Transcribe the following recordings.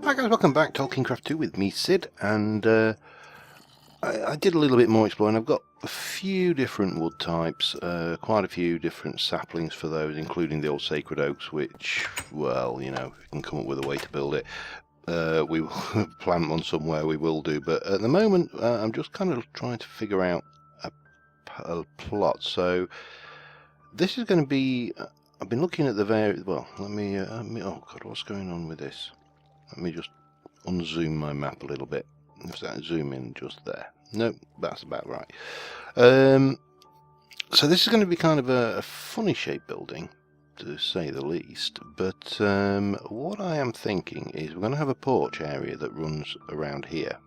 Hi guys, welcome back. Tolkien Craft 2 with me, Sid, and I did a little bit more exploring. I've got a few different wood types, quite a few different saplings for those, including the old sacred oaks, which, well, you know, if we can come up with a way to build it, we will plant one somewhere, we will do, but at the moment I'm just kind of trying to figure out a plot. So this is going to be, I've been looking at the various, well, let me, oh god, what's going on with this? Let me just unzoom my map a little bit. If that zoom in just there. Nope, that's about right. So this is going to be kind of a funny shaped building, to say the least. But what I am thinking is we're going to have a porch area that runs around here.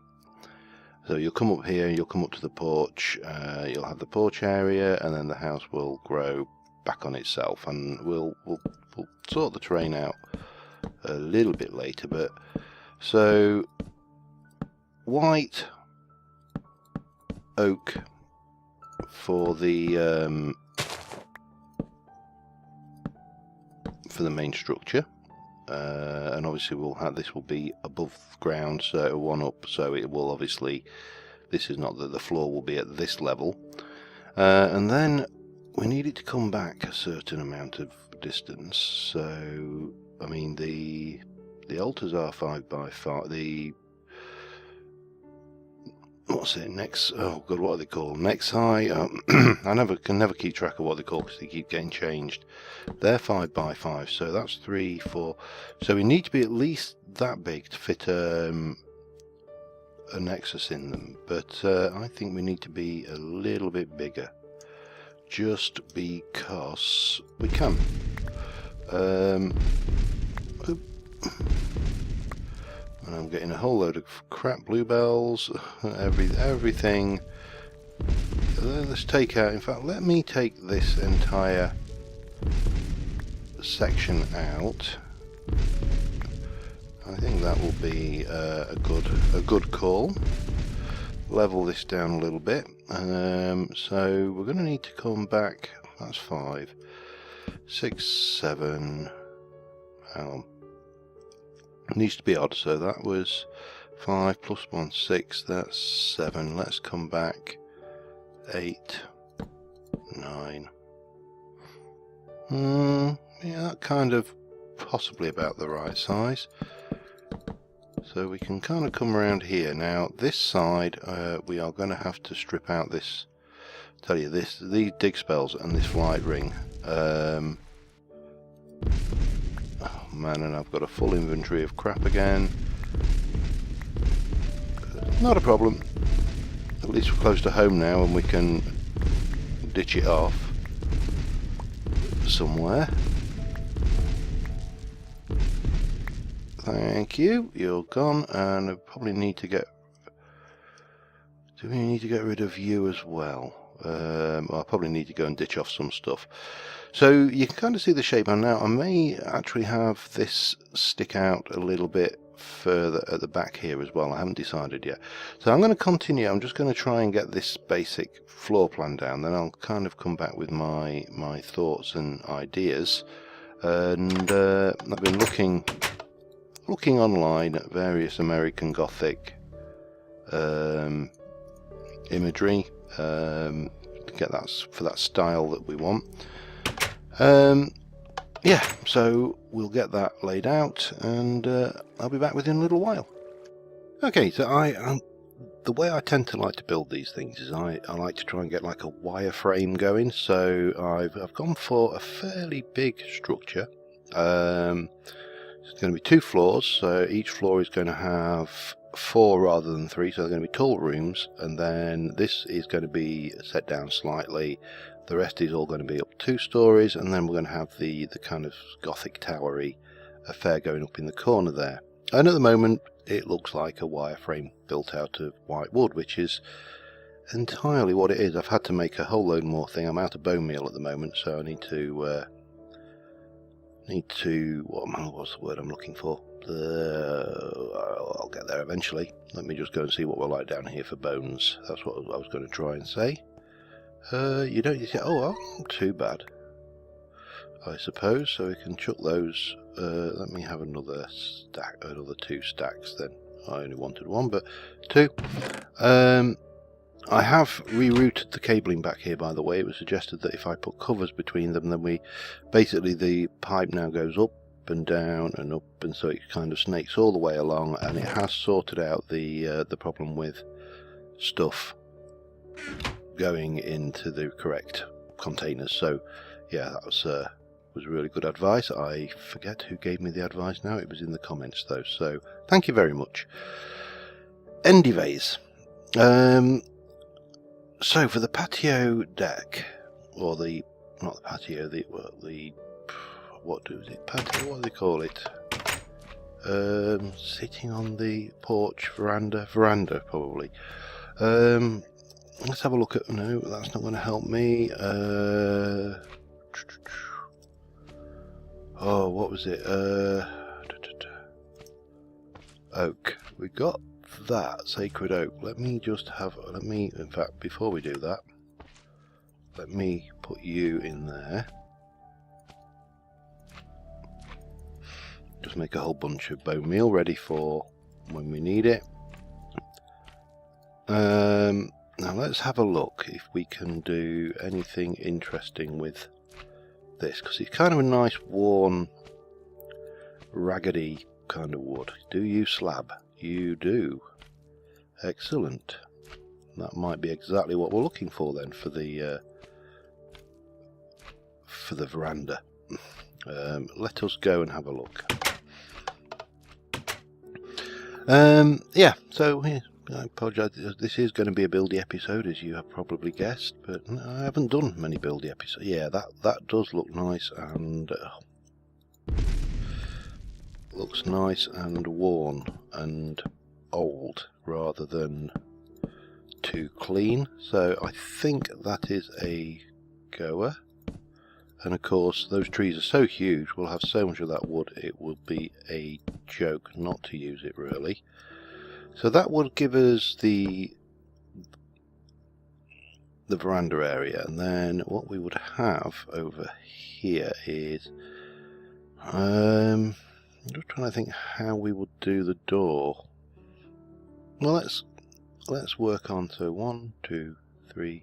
So you'll come up here, you'll come up to the porch, you'll have the porch area, and then the house will grow back on itself, and we'll sort the terrain out a little bit later. But so white oak for the main structure, and obviously we'll have this will be above ground, so one up, so it will obviously, this is not that the floor will be at this level, and then we need it to come back a certain amount of distance. So I mean the altars are 5 by 5. The what's it next? Oh god, what are they called? Next high. I can never keep track of what they're called because they keep getting changed. They're 5 by 5, so that's 3, 4. So we need to be at least that big to fit a nexus in them. But I think we need to be a little bit bigger, just because we can. And I'm getting a whole load of crap bluebells, everything. Let's take out, in fact, let me take this entire section out. I think that will be a good call. Level this down a little bit. So we're going to need to come back. That's 5, 6, 7. Needs to be odd, so that was 5 plus 1, 6, that's 7. Let's come back 8, 9. Yeah, that kind of possibly about the right size. So we can kind of come around here. Now this side we are going to have to strip out this, tell you this, these dig spells and this flight ring. Oh man, and I've got a full inventory of crap again. Not a problem. At least we're close to home now and we can ditch it off somewhere. Thank you, you're gone, and I probably need to get... Do we need to get rid of you as well? Well, I probably need to go and ditch off some stuff. So you can kind of see the shape, and now I may actually have this stick out a little bit further at the back here as well. I haven't decided yet. So I'm going to continue. I'm just going to try and get this basic floor plan down, then I'll kind of come back with my thoughts and ideas. And I've been looking online at various American Gothic imagery to get that for that style that we want. Yeah, so we'll get that laid out, and I'll be back within a little while. Okay, so the way I tend to like to build these things is I like to try and get like a wireframe going. So I've gone for a fairly big structure. It's going to be 2 floors, so each floor is going to have 4 rather than 3, so they're going to be tall rooms, and then this is going to be set down slightly. The rest is all going to be up 2 stories, and then we're going to have the kind of Gothic towery affair going up in the corner there. And at the moment it looks like a wireframe built out of white wood, which is entirely what it is. I've had to make a whole load more thing. I'm out of bone meal at the moment, so I need to what's the word I'm looking for? I'll get there eventually. Let me just go and see what we're like down here for bones. That's what I was going to try and say. You don't. Oh, well, not too bad. I suppose, so we can chuck those. Let me have another stack, another 2 stacks then. I only wanted 1, but 2. I have rerouted the cabling back here, by the way. It was suggested that if I put covers between them, then basically the pipe now goes up and down and up, and so it kind of snakes all the way along, and it has sorted out the problem with stuff going into the correct containers. So yeah, that was really good advice. I forget who gave me the advice now. It was in the comments though, so thank you very much. Anyways, so for the patio deck, or not the patio, what do they call it? Sitting on the porch, veranda probably. Let's have a look at. No, that's not going to help me. Oh, what was it? Oak. We got that sacred oak. In fact, before we do that, let me put you in there. Just make a whole bunch of bone meal ready for when we need it. Now let's have a look if we can do anything interesting with this, because it's kind of a nice worn, raggedy kind of wood. Do you slab? You do. Excellent. That might be exactly what we're looking for then for the veranda. Let us go and have a look. Yeah, so I apologise, this is going to be a buildy episode, as you have probably guessed, but I haven't done many buildy episodes. Yeah, that does look nice, and looks nice and worn and old rather than too clean, so I think that is a goer. And of course those trees are so huge, we'll have so much of that wood, it will be a joke not to use it really. So that would give us the veranda area, and then what we would have over here is I'm just trying to think how we would do the door. Well, let's work on, so 1, 2, 3,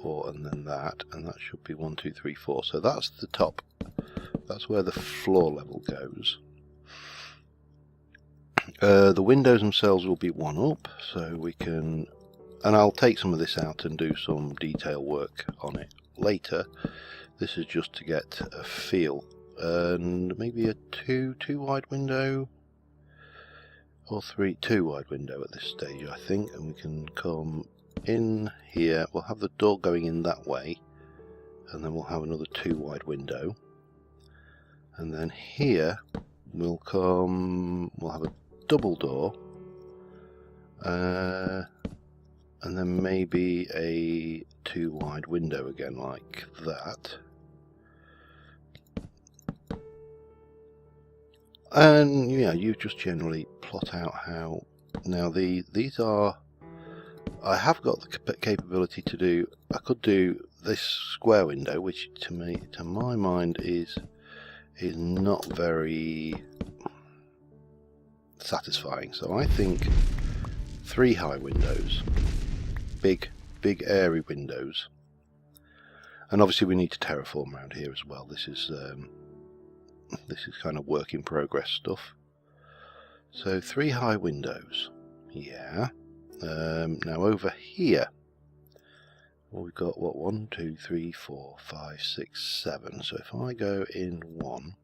4, and then that, and that should be 1, 2, 3, 4. So that's the top. That's where the floor level goes. The windows themselves will be 1 up, so we can, and I'll take some of this out and do some detail work on it later. This is just to get a feel, and maybe a 2 wide window, or 2 wide window at this stage, I think, and we can come in here. We'll have the door going in that way, and then we'll have another 2 wide window, and then here we'll have a double door, and then maybe a 2 wide window again like that. And yeah, you just generally plot out how. Now these are, I have got the capability to do, I could do this square window, which to my mind is not very satisfying. So I think 3 high windows, big airy windows, and obviously we need to terraform around here as well. This is kind of work in progress stuff. So 3 high windows, yeah. Now over here, well, we've got what, 1, 2, 3, 4, 5, 6, 7. So if I go in 1,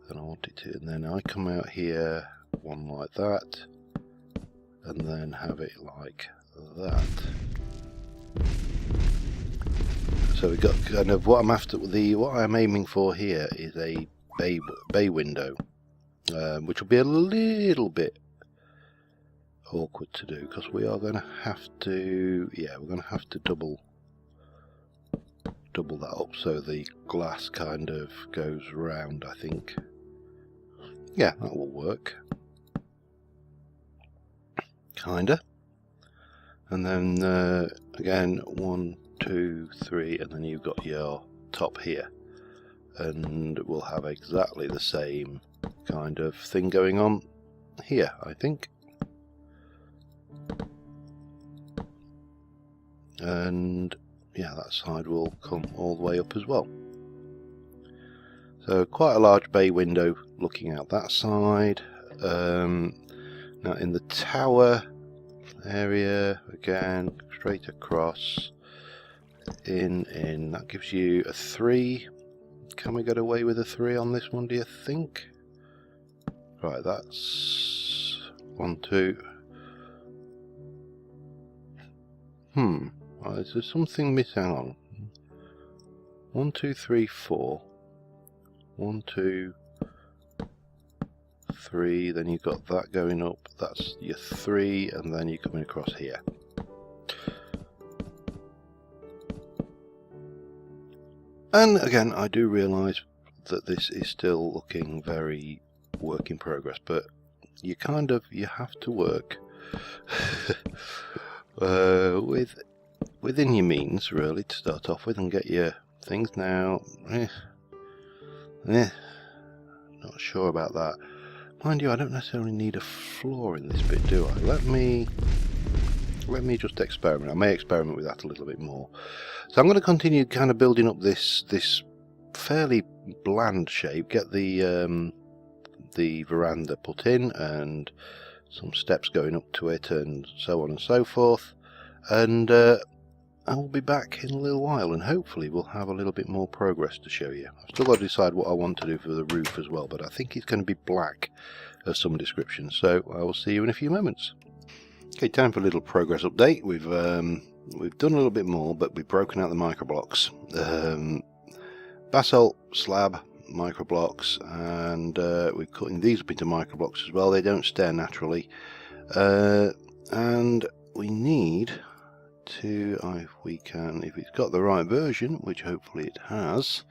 then I want it to, and then I come out here 1 like that, and then have it like that. So we've got kind of what I'm after. What I'm aiming for here is a bay window, which will be a little bit awkward to do because we are going to have to, yeah, we're going to have to double that up so the glass kind of goes round, I think. Yeah, that will work. Kinda. And then again, 1, 2, 3, and then you've got your top here, and we'll have exactly the same kind of thing going on here, I think. And yeah, that side will come all the way up as well. So quite a large bay window looking out that side. Now in the tower area, again, straight across, in, that gives you a 3. Can we get away with a 3 on this one, do you think? Right, that's 1, 2. Is there something missing on? 1, 2, 3, 4. 1, 2, 3, then you've got that going up, that's your 3, and then you're coming across here. And again, I do realise that this is still looking very work in progress, but you have to work within your means, really, to start off with, and get your things. Now, not sure about that. Mind you, I don't necessarily need a floor in this bit, do I? Let me just experiment. I may experiment with that a little bit more. So I'm going to continue kind of building up this fairly bland shape. Get the veranda put in and some steps going up to it, and so on and so forth. And I will be back in a little while, and hopefully we'll have a little bit more progress to show you. I've still got to decide what I want to do for the roof as well, but I think it's going to be black of some description, so I will see you in a few moments. Okay, time for a little progress update. We've done a little bit more, but we've broken out the microblocks. Basalt slab microblocks, and we're cutting these up into microblocks as well. They don't stare naturally, and we need to, if we can, if it's got the right version, which hopefully it has,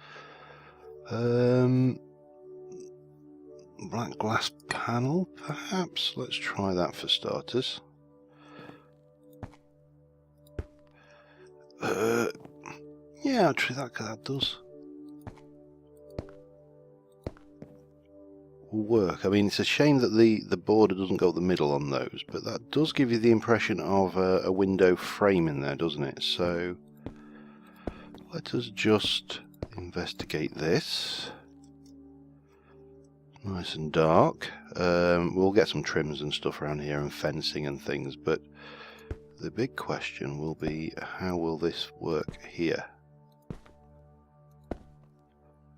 black glass panel perhaps. Let's try that for starters. Yeah, actually that does work. I mean, it's a shame that the border doesn't go up the middle on those, but that does give you the impression of a window frame in there, doesn't it? So let us just investigate this. Nice and dark. We'll get some trims and stuff around here and fencing and things, but the big question will be, how will this work here?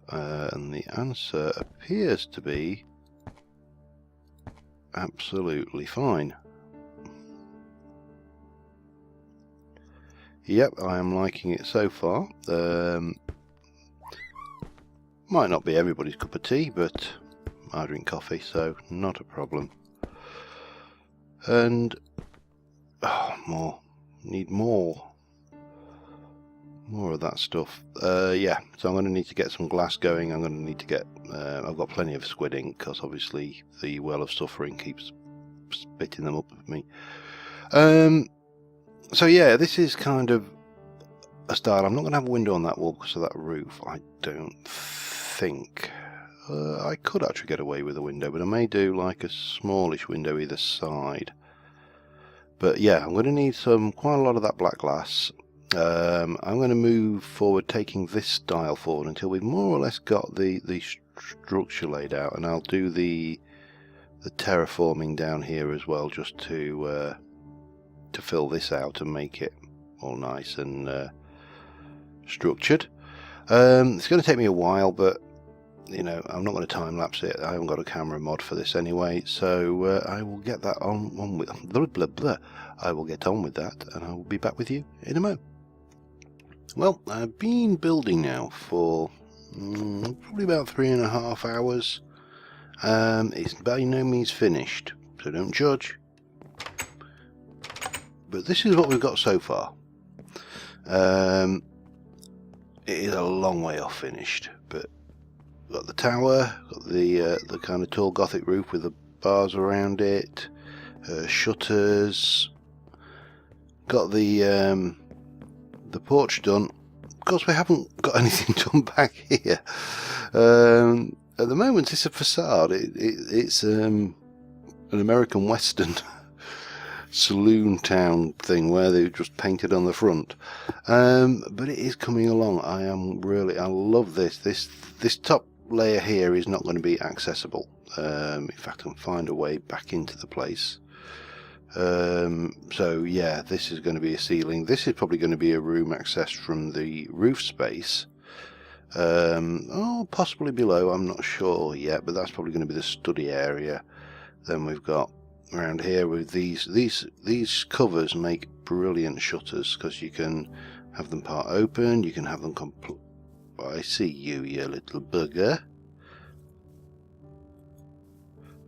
And the answer appears to be absolutely fine. Yep, I am liking it so far. Might not be everybody's cup of tea, but I drink coffee, so not a problem. And need more of that stuff. Yeah, so I'm going to need to get some glass going. I'm going to need to get I've got plenty of squid ink, because obviously the Well of Suffering keeps spitting them up at me. So yeah, this is kind of a style. I'm not going to have a window on that wall because of that roof, I don't think. I could actually get away with a window, but I may do like a smallish window either side. But yeah, I'm going to need quite a lot of that black glass. I'm going to move forward, taking this style forward until we've more or less got the structure laid out, and I'll do the terraforming down here as well, just to fill this out and make it all nice and structured. It's going to take me a while, but you know, I'm not going to time lapse it. I haven't got a camera mod for this anyway, so I will get that on with I will get on with that, and I will be back with you in a moment. Well, I've been building now for probably about 3.5 hours. It's by no means finished, so don't judge. But this is what we've got so far. It is a long way off finished, but got the tower, got the kind of tall Gothic roof with the bars around it, shutters. Got the porch done, course, we haven't got anything done back here. At the moment, it's a facade. It's an American Western saloon town thing where they've just painted on the front. But it is coming along. I love this. This top layer here is not going to be accessible. In fact, I can find a way back into the place. So yeah, this is going to be a ceiling. This is probably going to be a room accessed from the roof space. Possibly below, I'm not sure yet, but that's probably going to be the study area. Then we've got around here with these covers make brilliant shutters, because you can have them part open, you can have them complete. I see you, you little bugger.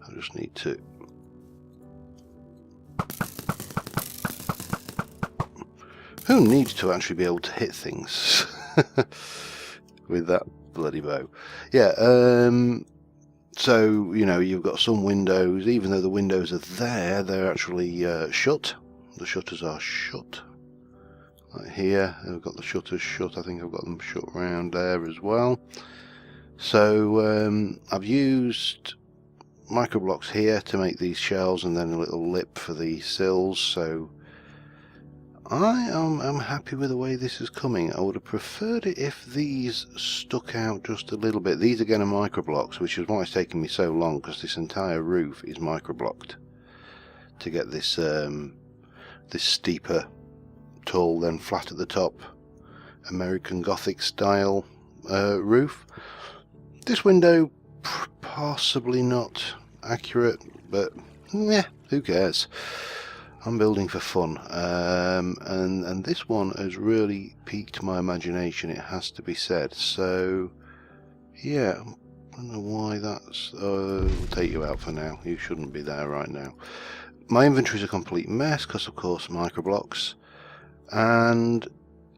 I just need to. Who needs to actually be able to hit things with that bloody bow? Yeah, so, you know, you've got some windows, even though the windows are there, they're actually shut. The shutters are shut. Like here, I've got the shutters shut. I think I've got them shut around there as well. So, I've used microblocks here to make these shelves, and then a little lip for the sills. So I'm happy with the way this is coming. I would have preferred it if these stuck out just a little bit. These again are microblocks, which is why it's taken me so long, because this entire roof is microblocked to get this this steeper, tall, then flat at the top, American Gothic style roof. This window possibly not accurate, but yeah, who cares? I'm building for fun, and this one has really piqued my imagination, it has to be said. So yeah, I don't know why that's we'll take you out for now. You shouldn't be there right now. My inventory is a complete mess because of course microblocks, and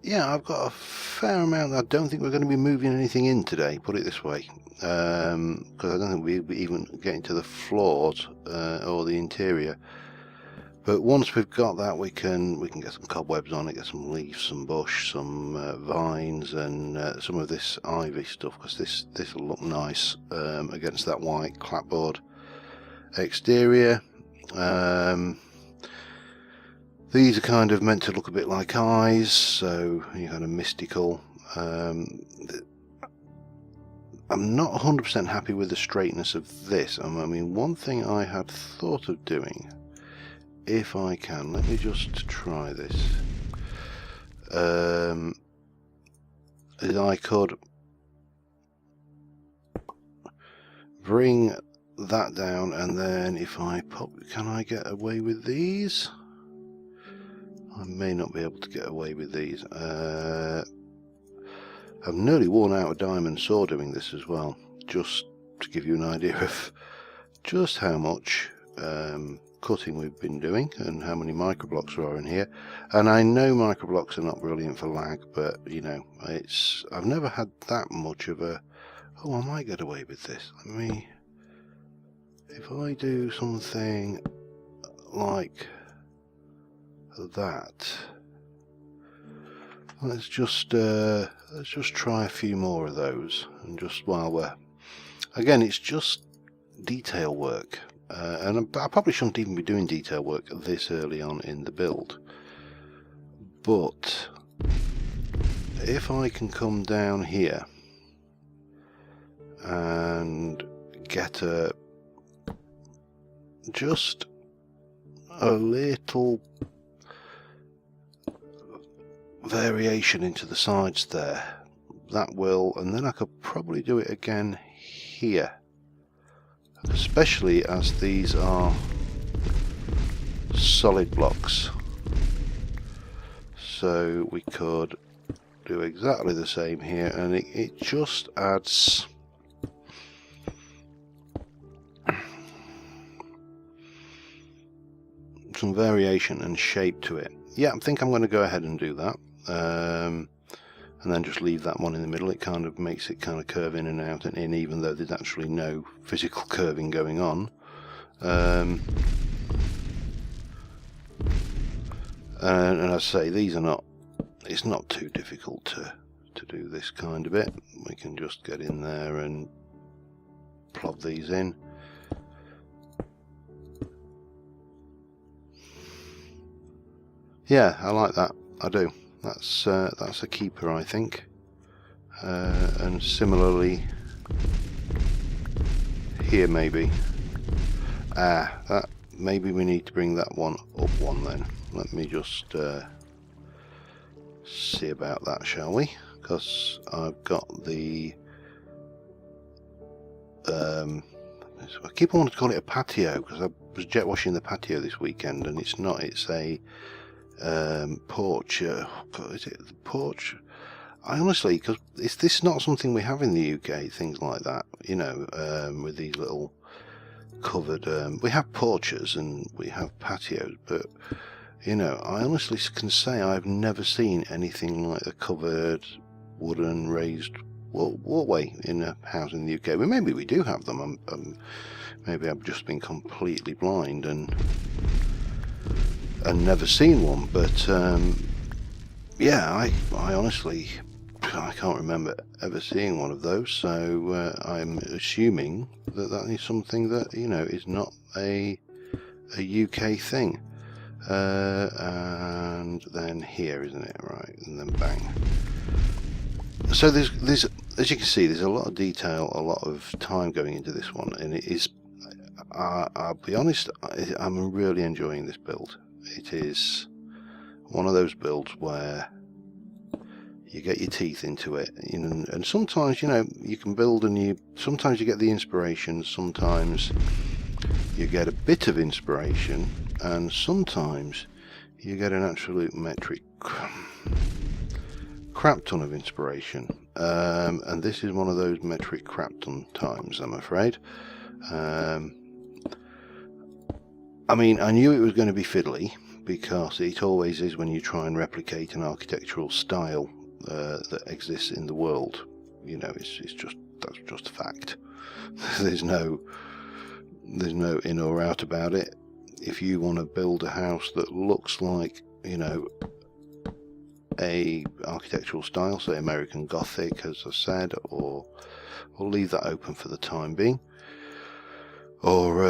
yeah, I've got a fair amount. I don't think we're going to be moving anything in today, put it this way, because I don't think we'll be even getting to the floors or the interior. But once we've got that, we can get some cobwebs on it, get some leaves, some bush, some vines, and some of this ivy stuff, because this will look nice against that white clapboard exterior. These are kind of meant to look a bit like eyes, so you're kind of mystical. I'm not 100% happy with the straightness of this. I mean, one thing I had thought of doing, if I can, let me just try this, is I could bring that down, and then if I pop, can I get away with these? I may not be able to get away with these. I've nearly worn out a diamond saw doing this as well, just to give you an idea of just how much cutting we've been doing and how many microblocks are in here. And I know microblocks are not brilliant for lag, but you know, I've never had that much of a, oh, I might get away with this. Let me, if I do something like that, let's just try a few more of those, and just while we're, again, it's just detail work. And I probably shouldn't even be doing detail work this early on in the build, but if I can come down here and get just a little variation into the sides there, that will, and then I could probably do it again here, especially as these are solid blocks. So we could do exactly the same here, and it just adds some variation and shape to it. Yeah, I think I'm going to go ahead and do that, and then just leave that one in the middle. It kind of makes it kind of curve in and out and in, even though there's actually no physical curving going on. And as I say, these are not, it's not too difficult to do this kind of bit. We can just get in there and plod these in. Yeah, I like that. I do. That's a keeper, I think. And similarly here, maybe. That maybe we need to bring that one up one then. Let me just see about that, shall we? Because I've got the I keep on wanting to call it a patio, because I was jet washing the patio this weekend, and it's not. It's a porch. Is it the porch? I honestly, because this is not something we have in the UK. Things like that, you know, with these little covered. We have porches and we have patios, but you know, I honestly can say I've never seen anything like a covered wooden raised walkway in a house in the UK. Well, maybe we do have them. Maybe I've just been completely blind and never seen one. But yeah, I honestly, I can't remember ever seeing one of those. So I'm assuming that that is something that, you know, is not a UK thing. And then here, isn't it? Right, and then bang. So there's, as you can see, there's a lot of detail, a lot of time going into this one, and it is. I'll be honest, I'm really enjoying this build. It is one of those builds where you get your teeth into it, and sometimes, you know, you can build and sometimes you get the inspiration, sometimes you get a bit of inspiration, and sometimes you get an absolute metric crap ton of inspiration, and this is one of those metric crap ton times, I'm afraid. I mean, I knew it was going to be fiddly, because it always is when you try and replicate an architectural style that exists in the world. You know, that's just a fact. There's no in or out about it. If you want to build a house that looks like, you know, a architectural style, say American Gothic, as I said, or we'll leave that open for the time being, or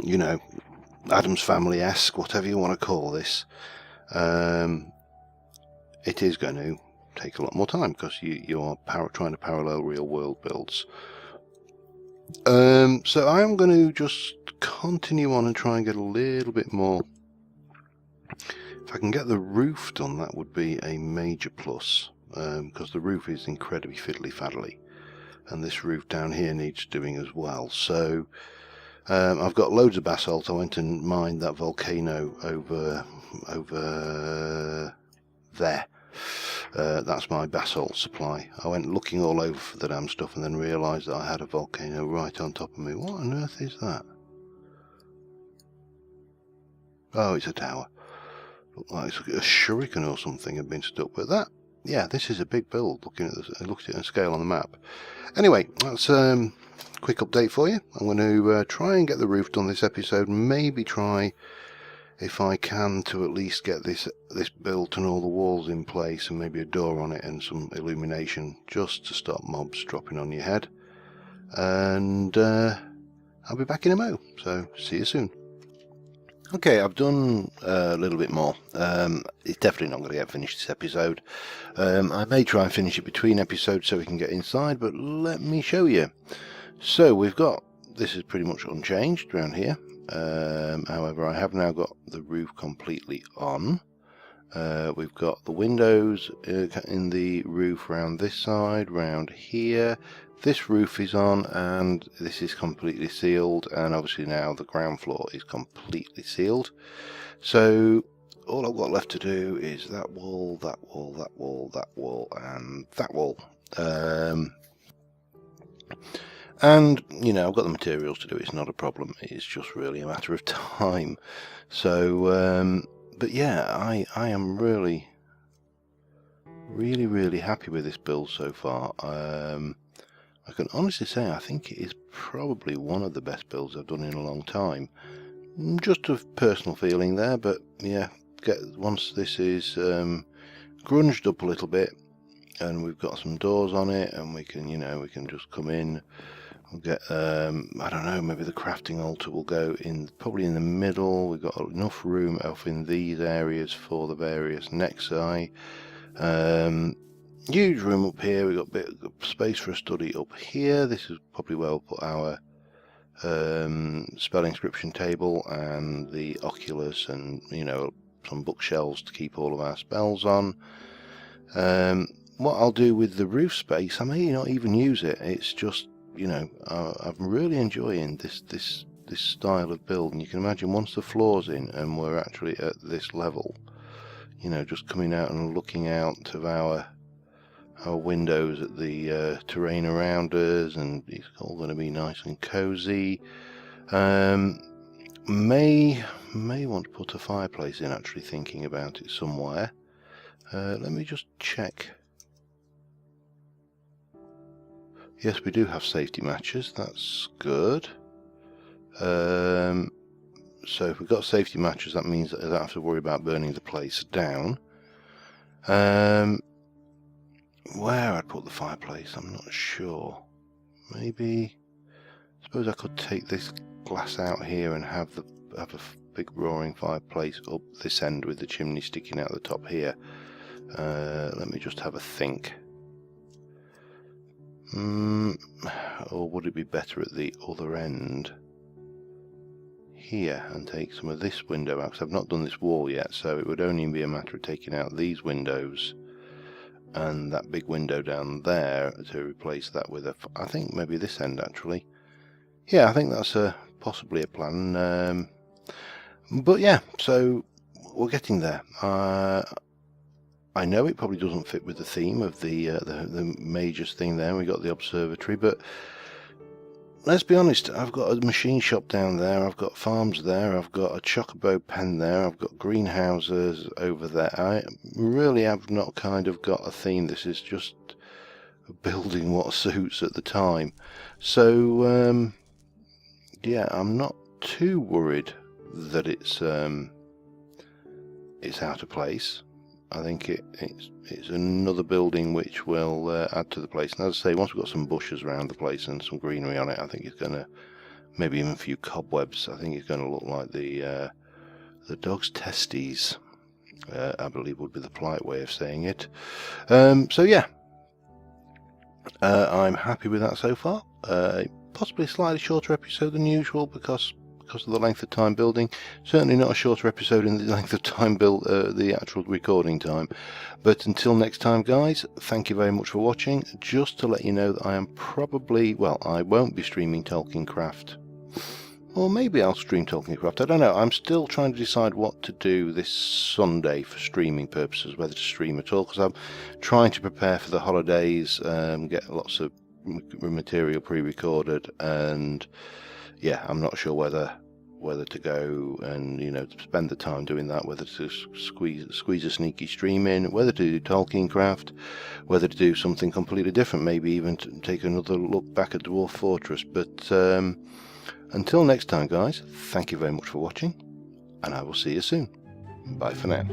you know, Addams Family-esque, whatever you want to call this, it is going to take a lot more time, because you are trying to parallel real world builds. So I am going to just continue on and try and get a little bit more. If I can get the roof done, that would be a major plus, because the roof is incredibly fiddly-faddly, and this roof down here needs doing as well. So I've got loads of basalt. I went and mined that volcano over there. That's my basalt supply. I went looking all over for the damn stuff and then realised that I had a volcano right on top of me. What on earth is that? Oh, it's a tower. Looked like a shuriken or something had been stuck with that. Yeah, this is a big build. Looking at this, I looked at the scale on the map. Anyway, that's quick update for you. I'm going to try and get the roof done this episode. Maybe try, if I can, to at least get this built and all the walls in place, and maybe a door on it and some illumination, just to stop mobs dropping on your head. And I'll be back in a mo. So see you soon. Okay, I've done a little bit more. It's definitely not going to get finished this episode. I may try and finish it between episodes so we can get inside, but let me show you. So we've got, this is pretty much unchanged around here. However, I have now got the roof completely on. We've got the windows in the roof around this side, round here. This roof is on, and this is completely sealed, and obviously now the ground floor is completely sealed. So all I've got left to do is that wall, that wall, that wall, that wall, and that wall. And, you know, I've got the materials to do it. It's not a problem. It's just really a matter of time. So, but yeah, I am really happy with this build so far. I can honestly say I think it is probably one of the best builds I've done in a long time. Just a personal feeling there, but yeah, once this is grunged up a little bit, and we've got some doors on it, and we can, we can just come in. We'll get, I don't know, maybe the crafting altar will go in, probably in the middle. We've got enough room off in these areas for the various nexi. Huge room up here. We've got a bit of space for a study up here. This is probably where we'll put our spell inscription table and the oculus, and some bookshelves to keep all of our spells on. What I'll do with the roof space, I may not even use it. It's just, I'm really enjoying this style of build, and you can imagine once the floor's in and we're actually at this level, just coming out and looking out of our windows at the terrain around us, and it's all going to be nice and cozy. May want to put a fireplace in, actually thinking about it somewhere. Let me just check. Yes, we do have safety matches. That's good. So if we've got safety matches, that means that I don't have to worry about burning the place down. Where I'd put the fireplace, I'm not sure. Maybe, I suppose I could take this glass out here and have a big roaring fireplace up this end with the chimney sticking out the top here. Let me just have a think. Or would it be better at the other end here and take some of this window out? Because I've not done this wall yet, so it would only be a matter of taking out these windows and that big window down there to replace that with I think maybe this end actually. Yeah, I think that's possibly a plan. But yeah, so we're getting there. I know it probably doesn't fit with the theme of the major thing there. We got the observatory, but let's be honest. I've got a machine shop down there. I've got farms there. I've got a chocobo pen there. I've got greenhouses over there. I really have not kind of got a theme. This is just building what suits at the time. So yeah, I'm not too worried that it's out of place. I think it's another building which will add to the place. And as I say, once we've got some bushes around the place and some greenery on it, I think it's going to, maybe even a few cobwebs, I think it's going to look like the dog's testes, I believe would be the polite way of saying it. So yeah, I'm happy with that so far. Possibly a slightly shorter episode than usual because of the length of time building. Certainly not a shorter episode in the length of time build, the actual recording time. But until next time, guys, thank you very much for watching. Just to let you know that I am probably, well, I won't be streaming Tolkien Craft. Or maybe I'll stream Tolkien Craft. I don't know. I'm still trying to decide what to do this Sunday for streaming purposes, whether to stream at all, because I'm trying to prepare for the holidays, get lots of material pre-recorded, and yeah, I'm not sure whether to go and to spend the time doing that, whether to squeeze a sneaky stream in, whether to do Tolkien Craft, whether to do something completely different, maybe even to take another look back at Dwarf Fortress. But until next time, guys, thank you very much for watching, and I will see you soon. Bye for now.